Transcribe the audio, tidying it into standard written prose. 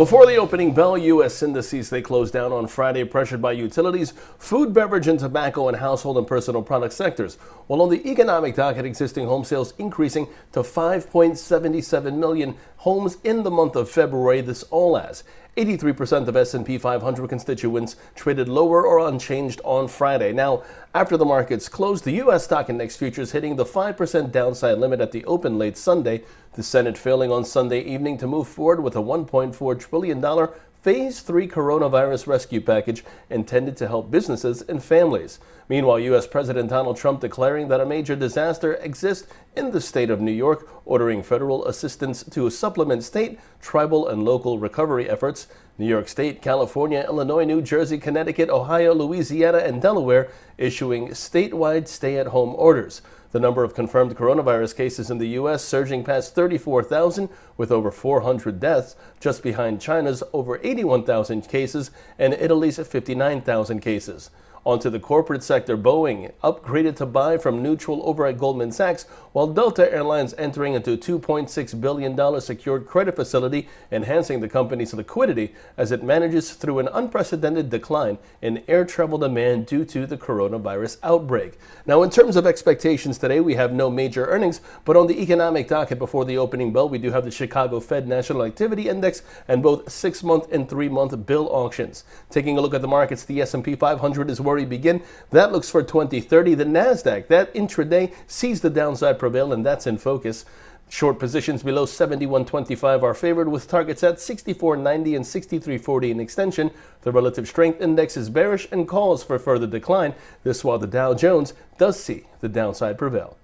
Before the opening bell, U.S. indices, they closed down on Friday, pressured by utilities, food, beverage, and tobacco and household and personal product sectors. While on the economic docket, existing home sales increasing to 5.77 million homes in the month of February. This all as 83% of S&P 500 constituents traded lower or unchanged on Friday. Now, after the markets closed, the U.S. stock index futures hitting the 5% downside limit at the open late Sunday. The Senate failing on Sunday evening to move forward with a $1.4 trillion Phase 3 coronavirus rescue package intended to help businesses and families. Meanwhile, U.S. President Donald Trump declaring that a major disaster exists in the state of New York, ordering federal assistance to supplement state, tribal, and local recovery efforts. New York State, California, Illinois, New Jersey, Connecticut, Ohio, Louisiana, and Delaware issuing statewide stay-at-home orders. The number of confirmed coronavirus cases in the U.S. surging past 34,000 with over 400 deaths, just behind China's over 81,000 cases and Italy's 59,000 cases. Onto the corporate sector, Boeing upgraded to buy from neutral over at Goldman Sachs, while Delta Airlines entering into a $2.6 billion secured credit facility, enhancing the company's liquidity as it manages through an unprecedented decline in air travel demand due to the coronavirus outbreak. Now, in terms of expectations today, we have no major earnings, but on the economic docket before the opening bell, we do have the Chicago Fed National Activity Index and both 6-month and 3-month bill auctions. Taking a look at the markets, the S&P 500 is where we begin. That looks for 2030. The Nasdaq, that intraday sees the downside prevail, and that's in focus. Short positions below 71.25 are favored, with targets at 64.90 and 63.40 in extension. The relative strength index is bearish and calls for further decline. This while the Dow Jones does see the downside prevail.